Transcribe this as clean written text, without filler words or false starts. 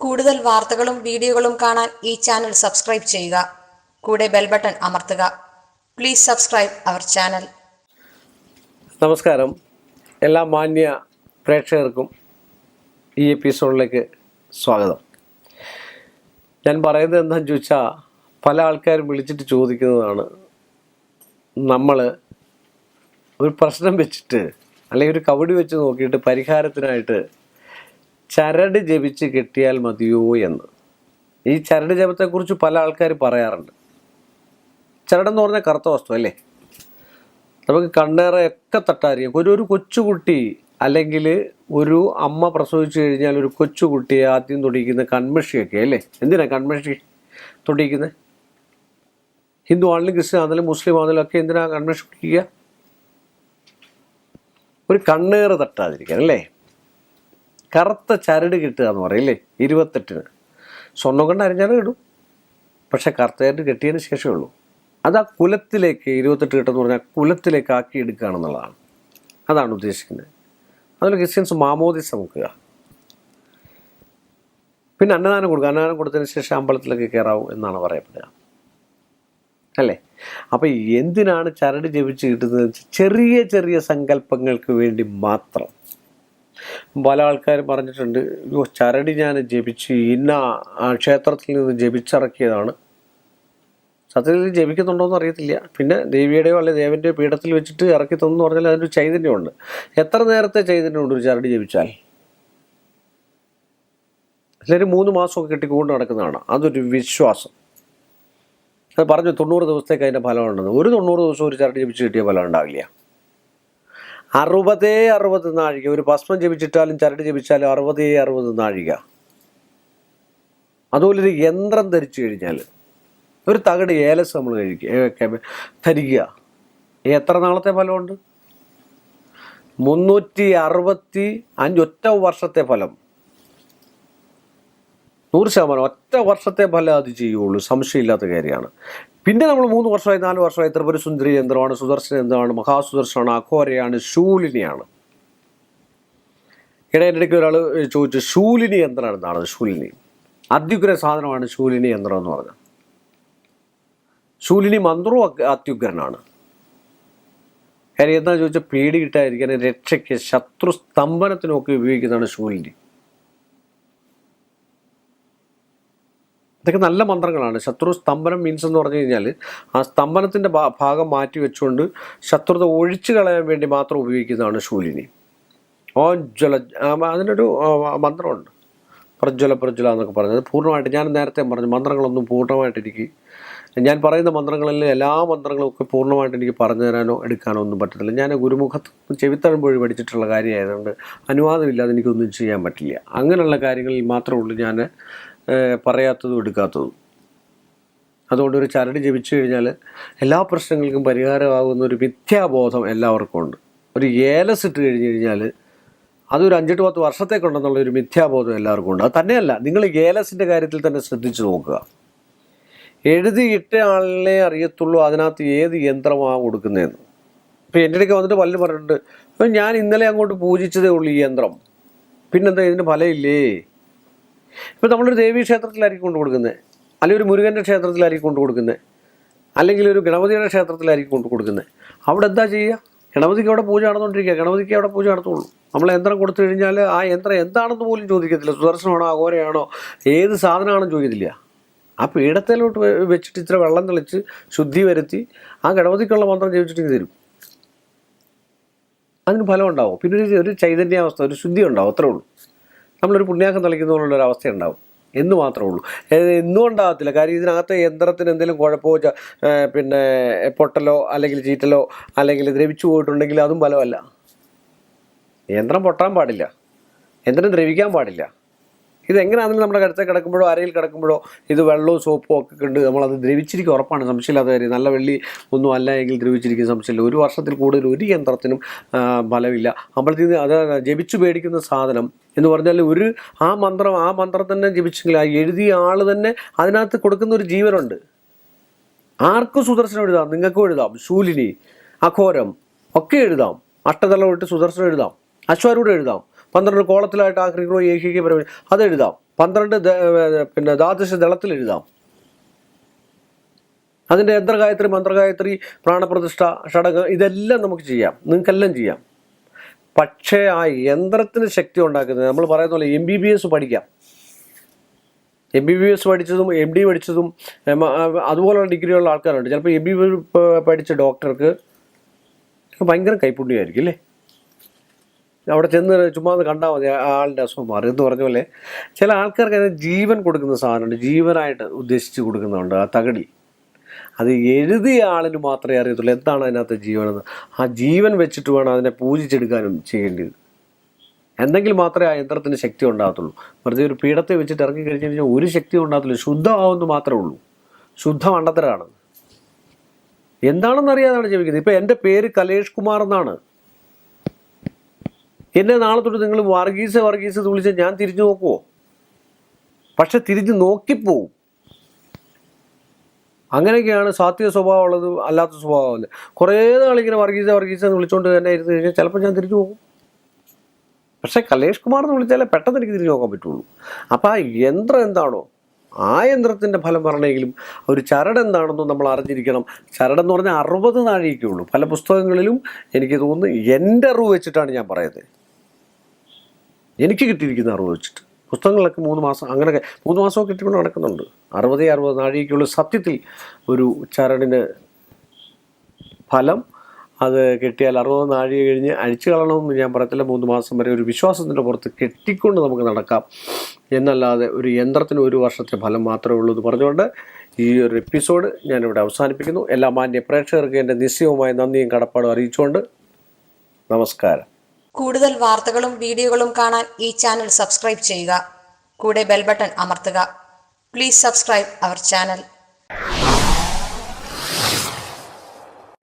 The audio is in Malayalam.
കൂടുതൽ വാർത്തകളും വീഡിയോകളും കാണാൻ ഈ ചാനൽ സബ്സ്ക്രൈബ് ചെയ്യുക. കൂടെ ബെൽ ബട്ടൺ അമർത്തുക. Please subscribe our channel. നമസ്കാരം. എല്ലാ മാന്യ പ്രേക്ഷകർക്കും ഈ എപ്പിസോഡിലേക്ക് സ്വാഗതം. ഞാൻ പറയുന്നത് എന്താണെന്ന് ചോദിച്ചാൽ, പല ആൾക്കാരും വിളിച്ചിട്ട് ചോദിക്കുന്നതാണ്, നമ്മൾ ഒരു പ്രശ്നം വെച്ചിട്ട് അല്ലെങ്കിൽ ഒരു കവടി വെച്ച് നോക്കിയിട്ട് പരിഹാരത്തിനായിട്ട് ചരട് ജപിച്ച് കെട്ടിയാൽ മതിയോ എന്ന്. ഈ ചരട് ജപത്തെക്കുറിച്ച് പല ആൾക്കാർ പറയാറുണ്ട്. ചരടെന്ന് പറഞ്ഞാൽ കറുത്ത വസ്തു അല്ലേ? നമുക്ക് കണ്ണേറയൊക്കെ തട്ടാറിയാം. ഒരു കൊച്ചുകുട്ടി അല്ലെങ്കിൽ ഒരു അമ്മ പ്രസവിച്ചു കഴിഞ്ഞാൽ ഒരു കൊച്ചുകുട്ടിയെ ആദ്യം തൊടിക്കുന്ന കൺമഷിയൊക്കെ അല്ലേ? എന്തിനാണ് കൺമഷി തൊടിക്കുന്നത്? ഹിന്ദു ആണെങ്കിലും ക്രിസ്ത്യൻ ആണെങ്കിലും മുസ്ലിം ആണെങ്കിലും ഒക്കെ എന്തിനാണ് കൺമഷി പിടിക്കുക? ഒരു കണ്ണേറ് തട്ടാതിരിക്കാൻ അല്ലേ? കറുത്ത ചരട് കിട്ടുക എന്ന് പറയില്ലേ? 28-ന് സ്വർണ്ണം കൊണ്ട് അരിഞ്ഞാലും ഇടും, പക്ഷെ കറുത്ത ചരട് കെട്ടിയതിന് ശേഷമേ ഉള്ളൂ. അത് ആ കുലത്തിലേക്ക് 28 കിട്ടുമെന്ന് പറഞ്ഞാൽ കുലത്തിലേക്ക് ആക്കി എടുക്കുകയാണെന്നുള്ളതാണ്. അതാണ് ഉദ്ദേശിക്കുന്നത്. അതിൽ ക്രിസ്ത്യൻസ് മാമോദിസ മുക്കുക, പിന്നെ അന്നദാനം കൊടുക്കുക. അന്നദാനം കൊടുത്തതിന് ശേഷം അമ്പലത്തിലേക്ക് കയറാവും എന്നാണ് പറയപ്പെടുക അല്ലേ? അപ്പം എന്തിനാണ് ചരട് ജപിച്ച് കിട്ടുന്നത്? ചെറിയ ചെറിയ സങ്കല്പങ്ങൾക്ക് വേണ്ടി മാത്രം. പല ആൾക്കാരും പറഞ്ഞിട്ടുണ്ട്, ചരട് ഞാൻ ജപിച്ച് ഇന്ന ക്ഷേത്രത്തിൽ നിന്ന് ജപിച്ചിറക്കിയതാണ്. സത്യത്തിൽ ജപിക്കുന്നുണ്ടോയെന്ന് അറിയത്തില്ല. പിന്നെ ദേവിയുടെയോ അല്ലെങ്കിൽ ദേവൻ്റെയോ പീഠത്തിൽ വെച്ചിട്ട് ഇറക്കി തന്നു പറഞ്ഞാൽ അതിനൊരു ചൈതന്യമുണ്ട്. എത്ര നേരത്തെ ചൈതന്യമുണ്ട് ഒരു ചരട് ജപിച്ചാൽ? അല്ലെങ്കിൽ 3 മാസമൊക്കെ കെട്ടിക്കൊണ്ട് നടക്കുന്നതാണ്. അതൊരു വിശ്വാസം. അത് പറഞ്ഞു 90 ദിവസത്തേക്ക് അതിൻ്റെ ഫലം ഉണ്ടെന്ന്. ഒരു 90 ദിവസം ഒരു ചരട് ജപിച്ച് കിട്ടിയ ഫലം ഉണ്ടാവില്ല. 60 നാഴിക ഒരു ഭസ്മം ജപിച്ചിട്ടാലും ചരട് ജപിച്ചാലും 60 നാഴിക. അതുപോലെ ഒരു യന്ത്രം ധരിച്ചു കഴിഞ്ഞാൽ, ഒരു തകട് ഏലസ് നമ്മൾ ധരിക്കുക, എത്ര നാളത്തെ ഫലമുണ്ട്? 365 ഒറ്റ വർഷത്തെ ഫലം. 100% ഒറ്റ വർഷത്തെ ഫലം അത് ചെയ്യുള്ളൂ, സംശയമില്ലാത്ത കാര്യമാണ്. പിന്നെ നമ്മൾ 3 വർഷമായി 4 വർഷമായി ത്രിപുര സുന്ദരി യന്ത്രമാണ്, സുദർശന യന്ത്രമാണ്, മഹാസുദർശനമാണ്, അഘോരയാണ്, ശൂലിനിയാണ്. ഇടയ്ക്ക് ഒരാൾ ചോദിച്ചു, ശൂലിനി യന്ത്രം എന്താണ്? ശൂലിനി അത്യുഗ്ര സാധനമാണ്. ശൂലിനി യന്ത്രം എന്ന് പറഞ്ഞാൽ ശൂലിനി മന്ത്രവും അത്യുഗ്രനാണ്. കാര്യം എന്താണെന്ന് ചോദിച്ചാൽ, പേടി കിട്ടാതിരിക്കാൻ, രക്ഷയ്ക്ക്, ശത്രു സ്തംഭനത്തിനൊക്കെ ഉപയോഗിക്കുന്നതാണ് ശൂലിനി. ഇതൊക്കെ നല്ല മന്ത്രങ്ങളാണ്. ശത്രു സ്തംഭനം മീൻസ് എന്ന് പറഞ്ഞു കഴിഞ്ഞാൽ, ആ സ്തംഭനത്തിൻ്റെ ഭാഗം മാറ്റി വെച്ചുകൊണ്ട് ശത്രുത ഒഴിച്ചു കളയാൻ വേണ്ടി മാത്രം ഉപയോഗിക്കുന്നതാണ് ശൂലിനി. ഓജ്വല, അതിനൊരു മന്ത്രമുണ്ട്, പ്രജ്വല എന്നൊക്കെ പറഞ്ഞത്. പൂർണ്ണമായിട്ട് ഞാൻ നേരത്തെ പറഞ്ഞു, മന്ത്രങ്ങളൊന്നും പൂർണ്ണമായിട്ട് എനിക്ക്, ഞാൻ പറയുന്ന മന്ത്രങ്ങളിൽ എല്ലാ മന്ത്രങ്ങളും ഒക്കെ പൂർണ്ണമായിട്ട് എനിക്ക് പറഞ്ഞു തരാനോ എടുക്കാനോ ഒന്നും പറ്റത്തില്ല. ഞാൻ ഗുരുമുഖത്ത് ചെവിത്തഴമ്പൊഴി പഠിച്ചിട്ടുള്ള കാര്യമായതുകൊണ്ട് അനുവാദമില്ലാതെ എനിക്കൊന്നും ചെയ്യാൻ പറ്റില്ല. അങ്ങനെയുള്ള കാര്യങ്ങളിൽ മാത്രമേ ഉള്ളൂ ഞാൻ പറയാത്തതും എടുക്കാത്തതും. അതുകൊണ്ട് ഒരു ചരട് ജപിച്ചു കഴിഞ്ഞാൽ എല്ലാ പ്രശ്നങ്ങൾക്കും പരിഹാരമാകുന്ന ഒരു മിഥ്യാബോധം എല്ലാവർക്കും ഉണ്ട്. ഒരു ഏലസ് ഇട്ട് കഴിഞ്ഞ് കഴിഞ്ഞാൽ അതൊരു 5-10 വർഷത്തേക്കുണ്ടെന്നുള്ള ഒരു മിഥ്യാബോധം എല്ലാവർക്കും ഉണ്ട്. അത് തന്നെയല്ല, നിങ്ങൾ ഏലസിൻ്റെ കാര്യത്തിൽ തന്നെ ശ്രദ്ധിച്ചു നോക്കുക. എഴുതിയിട്ട ആളിനെ അറിയത്തുള്ളൂ അതിനകത്ത് ഏത് യന്ത്രമാണ് കൊടുക്കുന്നതെന്ന്. ഇപ്പോൾ എൻ്റെ അടുക്ക വന്നിട്ട് പലരും പറഞ്ഞിട്ടുണ്ട്, അപ്പം ഞാൻ ഇന്നലെ അങ്ങോട്ട് പൂജിച്ചതേ ഉള്ളൂ ഈ യന്ത്രം, പിന്നെന്താ ഇതിന് ഫലമില്ലേ? ഇപ്പോൾ നമ്മളൊരു ദേവീ ക്ഷേത്രത്തിലായിരിക്കും കൊണ്ട് കൊടുക്കുന്നത്, അല്ലെങ്കിൽ ഒരു മുരുകൻ്റെ ക്ഷേത്രത്തിലായിരിക്കും കൊണ്ട് കൊടുക്കുന്നത്, അല്ലെങ്കിൽ ഒരു ഗണപതിയുടെ ക്ഷേത്രത്തിലായിരിക്കും കൊണ്ട് കൊടുക്കുന്നത്. അവിടെ എന്താ ചെയ്യുക? ഗണപതിക്ക് അവിടെ പൂജ നടന്നുകൊണ്ടിരിക്കുക, ഗണപതിക്ക് അവിടെ പൂജ നടത്തുള്ളൂ. നമ്മൾ യന്ത്രം കൊടുത്തു കഴിഞ്ഞാൽ ആ യന്ത്രം എന്താണെന്ന് പോലും ചോദിക്കത്തില്ല. സുദർശനമാണോ അഘോരയാണോ ഏത് സാധനമാണെന്ന് ചോദിക്കത്തില്ല. ആ പീഠത്തിലോട്ട് വെച്ചിട്ട് ഇച്ചിരി വെള്ളം തെളിച്ച് ശുദ്ധി വരുത്തി ആ ഗണപതിക്കുള്ള മന്ത്രം ജപിച്ചിട്ട് തരും. അതിന് ഫലം ഉണ്ടാവും. പിന്നെ ഒരു ചൈതന്യാവസ്ഥ, ഒരു ശുദ്ധി ഉണ്ടാവും, അത്രേ ഉള്ളൂ. നമ്മളൊരു പുണ്യാക്കം തളിക്കുന്ന പോലുള്ളൊരു അവസ്ഥ ഉണ്ടാവും എന്ന് മാത്രമേ ഉള്ളൂ. എന്നും ഉണ്ടാകത്തില്ല. കാര്യം ഇതിനകത്ത് യന്ത്രത്തിന് എന്തെങ്കിലും കുഴപ്പമോ പിന്നെ പൊട്ടലോ അല്ലെങ്കിൽ ചീറ്റലോ അല്ലെങ്കിൽ ദ്രവിച്ചു പോയിട്ടുണ്ടെങ്കിൽ അതും ഫലമല്ല. യന്ത്രം പൊട്ടാൻ പാടില്ല, യന്ത്രം ദ്രവിക്കാൻ പാടില്ല. ഇതെങ്ങനെയാണെങ്കിലും നമ്മുടെ കഴുത്തെ കിടക്കുമ്പോഴോ അരയിൽ കിടക്കുമ്പോഴോ ഇത് വെള്ളവും സോപ്പും ഒക്കെ ഉണ്ട്, നമ്മളത് ദ്രവിച്ചിരിക്കും, ഉറപ്പാണ്, സംശയമില്ലാത്ത കാര്യം. നല്ല വെള്ളി ഒന്നും അല്ല എങ്കിൽ ദ്രവിച്ചിരിക്കും, സംശയമില്ല. 1 വർഷത്തിൽ കൂടുതൽ ഒരു യന്ത്രത്തിനും ഫലമില്ല. അമ്പലത്തിൽ നിന്ന് അത് ജപിച്ചു പേടിക്കുന്ന സാധനം എന്ന് പറഞ്ഞാൽ ആ മന്ത്രം തന്നെ ജപിച്ചെങ്കിൽ ആ എഴുതിയ ആൾ തന്നെ അതിനകത്ത് കൊടുക്കുന്ന ഒരു ജീവനുണ്ട്. ആർക്കും സുദർശനം എഴുതാം, നിങ്ങൾക്കും എഴുതാം, ശൂലിനി, അഘോരം ഒക്കെ എഴുതാം, അഷ്ടതലം ഇട്ട് സുദർശനം എഴുതാം, അശ്വാരൂഢം എഴുതാം, 12 കോളത്തിലായിട്ട് ആക്രിഗ്രോ ഏകീക പരമ അതെഴുതാം. 12 ദ്വാദശ ദളത്തിൽ എഴുതാം. അതിൻ്റെ യന്ത്രഗായത്രി, മന്ത്രഗായത്രി, പ്രാണപ്രതിഷ്ഠ, ഷടകം ഇതെല്ലാം നമുക്ക് ചെയ്യാം, നിങ്ങൾക്കെല്ലാം ചെയ്യാം. പക്ഷേ ആ യന്ത്രത്തിന് ശക്തി ഉണ്ടാക്കുന്നത് നമ്മൾ പറയുന്ന പോലെ MBBS പഠിക്കാം. MBBS പഠിച്ചതും MD പഠിച്ചതും അതുപോലുള്ള ഡിഗ്രിയുള്ള ആൾക്കാരുണ്ട്. ചിലപ്പോൾ MBBS പഠിച്ച ഡോക്ടർക്ക് ഭയങ്കര കൈപ്പുണ്യമായിരിക്കും അല്ലേ. അവിടെ ചെന്ന് ചുമ്മാ കണ്ടാൽ മതി ആളുടെ അസുഖം മാറി എന്ന് പറഞ്ഞ പോലെ. ചില ആൾക്കാർക്ക് അതിന് ജീവൻ കൊടുക്കുന്ന സാധനമുണ്ട്, ജീവനായിട്ട് ഉദ്ദേശിച്ച് കൊടുക്കുന്നുണ്ട്. ആ തകടി അത് എഴുതിയ ആളിന് മാത്രമേ അറിയത്തുള്ളൂ എന്താണ് അതിനകത്ത് ജീവനെന്ന്. ആ ജീവൻ വെച്ചിട്ട് വേണം അതിനെ പൂജിച്ചെടുക്കാനും ചെയ്യേണ്ടത്. എന്തെങ്കിൽ മാത്രമേ ആ യന്ത്രത്തിന് ശക്തി ഉണ്ടാകത്തുള്ളൂ. വെറുതെ ഒരു പീഠത്തെ വെച്ചിട്ട് ഇറക്കി കഴിഞ്ഞ് കഴിഞ്ഞാൽ ഒരു ശക്തി ഉണ്ടാകത്തില്ല. ശുദ്ധമാവുമെന്ന് മാത്രമേ ഉള്ളൂ. ശുദ്ധ മണ്ടത്തരാണ്. എന്താണെന്ന് അറിയാതാണ് ജപിക്കുന്നത്. ഇപ്പം എൻ്റെ പേര് കലേഷ് കുമാർ എന്നാണ്. എന്നെ നാളെ തൊട്ട് നിങ്ങൾ വർഗീസ് എന്ന് വിളിച്ചാൽ ഞാൻ തിരിഞ്ഞു നോക്കുമോ? പക്ഷെ തിരിഞ്ഞ് നോക്കിപ്പോവും. അങ്ങനെയൊക്കെയാണ് സാത്വിക സ്വഭാവമുള്ളത്, അല്ലാത്ത സ്വഭാവമല്ല. കുറേ നാളിങ്ങനെ വർഗീസ് എന്ന് വിളിച്ചുകൊണ്ട് തന്നെ ഇരുന്ന് കഴിഞ്ഞാൽ ചിലപ്പോൾ ഞാൻ തിരിഞ്ഞു പോകും. പക്ഷേ കലേഷ് കുമാർ എന്ന് വിളിച്ചാലേ പെട്ടെന്ന് എനിക്ക് തിരിഞ്ഞു നോക്കാൻ പറ്റുള്ളൂ. അപ്പോൾ ആ യന്ത്രം എന്താണോ ആ യന്ത്രത്തിൻ്റെ ഫലം പറയണമെങ്കിലും ഒരു ചരട് എന്താണെന്നും നമ്മൾ അറിഞ്ഞിരിക്കണം. ചരടെന്ന് പറഞ്ഞാൽ 60 നാഴികയ്ക്കേ ഉള്ളൂ. പല പുസ്തകങ്ങളിലും എനിക്ക് തോന്നുന്നു എൻ്റെ അറിവ് വെച്ചിട്ടാണ് ഞാൻ പറയുന്നത്. എനിക്ക് കിട്ടിയിരിക്കുന്ന അറിവ് വെച്ചിട്ട് പുസ്തകങ്ങളൊക്കെ 3 മാസം അങ്ങനെയൊക്കെ 3 മാസമൊക്കെ കിട്ടിക്കൊണ്ട് നടക്കുന്നുണ്ട്. 60 നാഴികയ്ക്കുള്ള സത്യത്തിൽ ഒരു ചരടിന് ഫലം അത് കെട്ടിയാൽ 60 നാഴിക കഴിഞ്ഞ് അഴിച്ചു കളയണമെന്ന് ഞാൻ പറയത്തില്ല. 3 മാസം വരെ ഒരു വിശ്വാസത്തിൻ്റെ പുറത്ത് കെട്ടിക്കൊണ്ട് നമുക്ക് നടക്കാം എന്നല്ലാതെ ഒരു യന്ത്രത്തിന് 1 വർഷത്തെ ഫലം മാത്രമേ ഉള്ളൂ എന്ന് പറഞ്ഞുകൊണ്ട് ഈ ഒരു എപ്പിസോഡ് ഞാനിവിടെ അവസാനിപ്പിക്കുന്നു. എല്ലാ മാന്യ പ്രേക്ഷകർക്ക് എൻ്റെ നിശ്ചയവുമായ നന്ദിയും കടപ്പാടും അറിയിച്ചുകൊണ്ട് നമസ്കാരം. കൂടുതൽ വാർത്തകളും വീഡിയോകളും കാണാൻ ഈ ചാനൽ സബ്സ്ക്രൈബ് ചെയ്യുക. കൂടെ ബെൽ ബട്ടൺ അമർത്തുക. Please subscribe our channel.